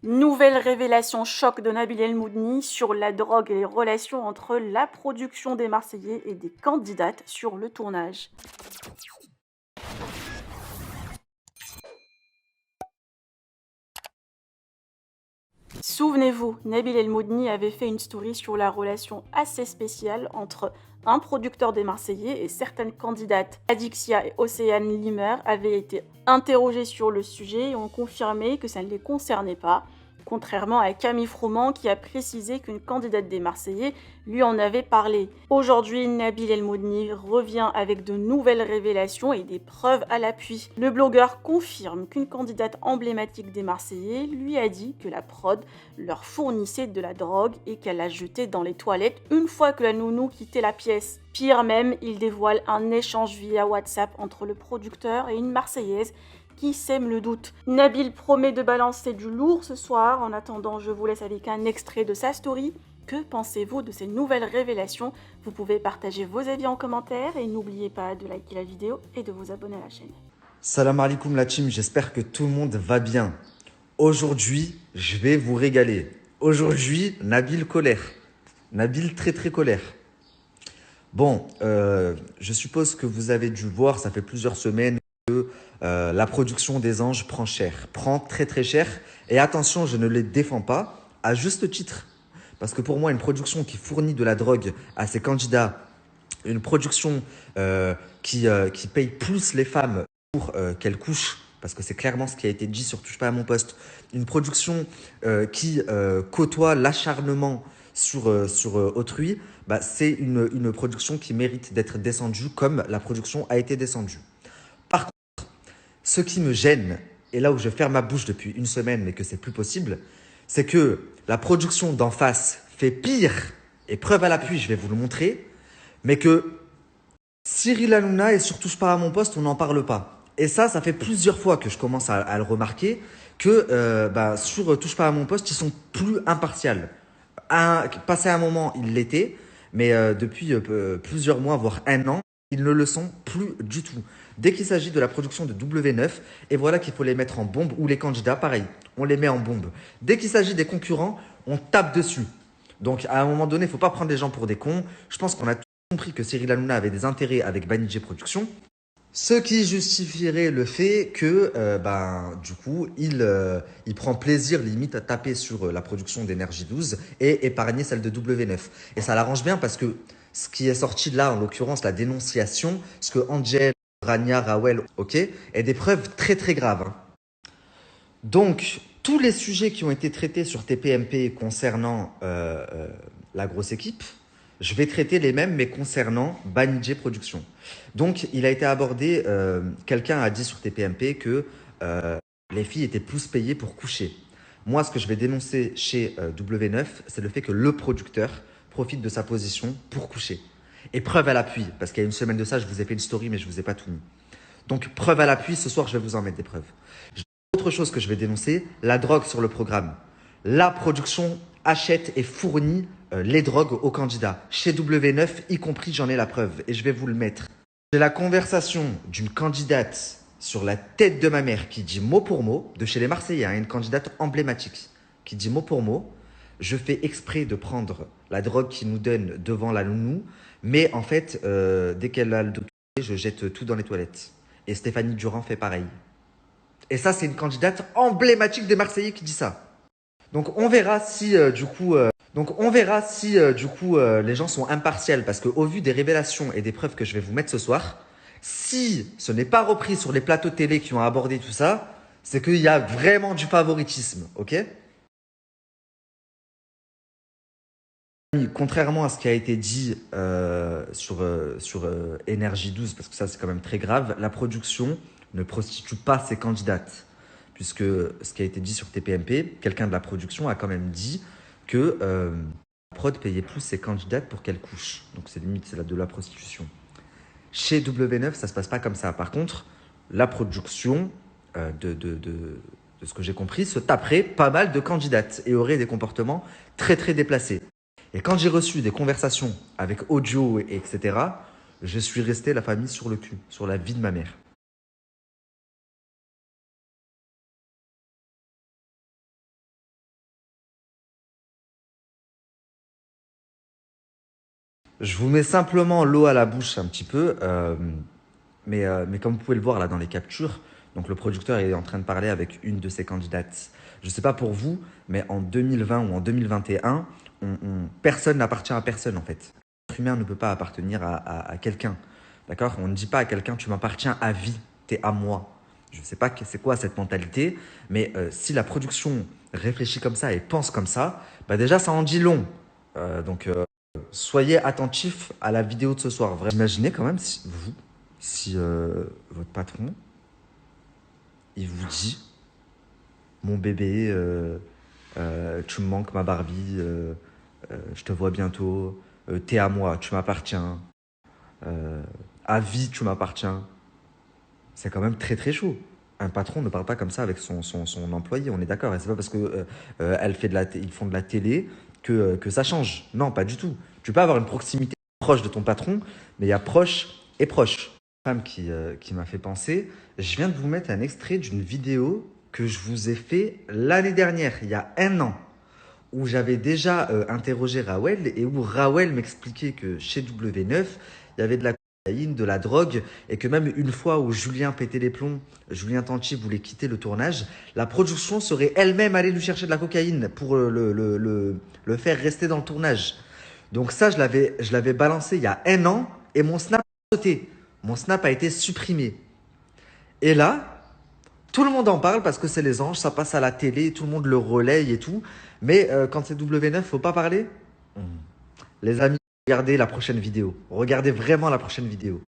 Nouvelle révélation choc de Nabil El Moudni sur la drogue et les relations entre la production des Marseillais et des candidates sur le tournage. Souvenez-vous, Nabil El Moudni avait fait une story sur la relation assez spéciale entre un producteur des Marseillais et certaines candidates. Adixia et Océane Limer avaient été interrogées sur le sujet et ont confirmé que ça ne les concernait pas, contrairement à Camille Froment qui a précisé qu'une candidate des Marseillais lui en avait parlé. Aujourd'hui, Nabil El Moudni revient avec de nouvelles révélations et des preuves à l'appui. Le blogueur confirme qu'une candidate emblématique des Marseillais lui a dit que la prod leur fournissait de la drogue et qu'elle la jetait dans les toilettes une fois que la nounou quittait la pièce. Pire même, il dévoile un échange via WhatsApp entre le producteur et une Marseillaise qui sème le doute. Nabil promet de balancer du lourd ce soir. En attendant, je vous laisse avec un extrait de sa story. Que pensez-vous de ces nouvelles révélations? Vous pouvez partager vos avis en commentaire et n'oubliez pas de liker la vidéo et de vous abonner à la chaîne. Salam alaikum la team, j'espère que tout le monde va bien. Aujourd'hui, je vais vous régaler. Aujourd'hui, Nabil colère. Nabil très très colère. Bon, je suppose que vous avez dû voir, ça fait plusieurs semaines que la production des Anges prend cher. Prend très très cher. Et attention, je ne les défends pas, à juste titre. Parce que pour moi, une production qui fournit de la drogue à ses candidats, une production qui paye plus les femmes pour qu'elles couchent, parce que c'est clairement ce qui a été dit sur Touche pas à mon poste, une production qui côtoie l'acharnement sur autrui, bah, c'est une production qui mérite d'être descendue comme la production a été descendue. Par contre, ce qui me gêne, et là où je ferme ma bouche depuis une semaine mais que c'est plus possible, c'est que la production d'en face fait pire, et preuve à l'appui, je vais vous le montrer, mais que Cyril Hanouna et sur Touche pas à mon poste, on n'en parle pas. Et ça fait plusieurs fois que je commence à le remarquer que sur Touche pas à mon poste, ils sont plus impartials. Passé un moment, ils l'étaient, mais depuis plusieurs mois, voire un an, ils ne le sont plus du tout. Dès qu'il s'agit de la production de W9, et voilà qu'il faut les mettre en bombe, ou les candidats, pareil, on les met en bombe. Dès qu'il s'agit des concurrents, on tape dessus. Donc à un moment donné, il ne faut pas prendre les gens pour des cons. Je pense qu'on a compris que Cyril Hanouna avait des intérêts avec Banijé Productions, ce qui justifierait le fait que, du coup, il prend plaisir limite à taper sur la production d'Énergie 12 et épargner celle de W9. Et ça l'arrange bien parce que ce qui est sorti là, en l'occurrence, la dénonciation, ce que Angel, Rania, Rawel, ok, est des preuves très très graves. Hein. Donc, tous les sujets qui ont été traités sur TPMP concernant la grosse équipe, je vais traiter les mêmes, mais concernant Banijé Productions. Donc, il a été abordé, quelqu'un a dit sur TPMP que les filles étaient plus payées pour coucher. Moi, ce que je vais dénoncer chez W9, c'est le fait que le producteur profite de sa position pour coucher. Et preuve à l'appui, parce qu'il y a une semaine de ça, je vous ai fait une story, mais je ne vous ai pas tout mis. Donc, preuve à l'appui, ce soir, je vais vous en mettre des preuves. Autre chose que je vais dénoncer, la drogue sur le programme. La production achète et fournit les drogues aux candidats. Chez W9, y compris, j'en ai la preuve et je vais vous le mettre. J'ai la conversation d'une candidate sur la tête de ma mère qui dit mot pour mot, de chez les Marseillais, une candidate emblématique, qui dit mot pour mot, je fais exprès de prendre la drogue qu'ils nous donnent devant la nounou, mais en fait, dès qu'elle a le dos touché, je jette tout dans les toilettes. Et Stéphanie Durand fait pareil. Et ça, c'est une candidate emblématique des Marseillais qui dit ça. Donc on verra si les gens sont impartials parce qu'au vu des révélations et des preuves que je vais vous mettre ce soir, si ce n'est pas repris sur les plateaux télé qui ont abordé tout ça, c'est qu'il y a vraiment du favoritisme, ok? Contrairement à ce qui a été dit sur Énergie 12, parce que ça c'est quand même très grave, la production ne prostitue pas ses candidates. Puisque ce qui a été dit sur TPMP, quelqu'un de la production a quand même dit que la prod payait plus ses candidates pour qu'elles couchent. Donc c'est limite, c'est de la prostitution. Chez W9, ça ne se passe pas comme ça. Par contre, la production, de ce que j'ai compris, se taperait pas mal de candidates et aurait des comportements très très déplacés. Et quand j'ai reçu des conversations avec audio, etc., je suis resté la famille sur le cul, sur la vie de ma mère. Je vous mets simplement l'eau à la bouche un petit peu, mais comme vous pouvez le voir là dans les captures, donc le producteur est en train de parler avec une de ses candidates. Je ne sais pas pour vous, mais en 2020 ou en 2021, personne n'appartient à personne en fait. L'être humain ne peut pas appartenir à quelqu'un. D'accord? On ne dit pas à quelqu'un tu m'appartiens à vie, t'es à moi. Je ne sais pas c'est quoi cette mentalité, mais si la production réfléchit comme ça et pense comme ça, bah déjà ça en dit long. Donc soyez attentifs à la vidéo de ce soir. Vraiment. Imaginez quand même si votre patron, il vous dit, mon bébé, tu me manques ma Barbie, je te vois bientôt, t'es à moi, tu m'appartiens, euh, à vie tu m'appartiens. C'est quand même très très chaud. Un patron ne parle pas comme ça avec son employé, on est d'accord. Et c'est pas parce que ils font de la télé que ça change. Non, pas du tout. Tu peux avoir une proximité proche de ton patron, mais il y a proche et proche. Femme qui m'a fait penser, je viens de vous mettre un extrait d'une vidéo que je vous ai fait l'année dernière, il y a un an, où j'avais déjà interrogé Rawel et où Rawel m'expliquait que chez W9, il y avait de la cocaïne, de la drogue, et que même une fois où Julien pétait les plombs, Julien Tanti voulait quitter le tournage, la production serait elle-même allée lui chercher de la cocaïne pour le faire rester dans le tournage. Donc ça, je l'avais balancé il y a un an et mon snap a sauté. Mon snap a été supprimé. Et là, tout le monde en parle parce que c'est les anges, ça passe à la télé, tout le monde le relaye et tout. Mais quand c'est W9, faut pas parler. Les amis, regardez la prochaine vidéo. Regardez vraiment la prochaine vidéo.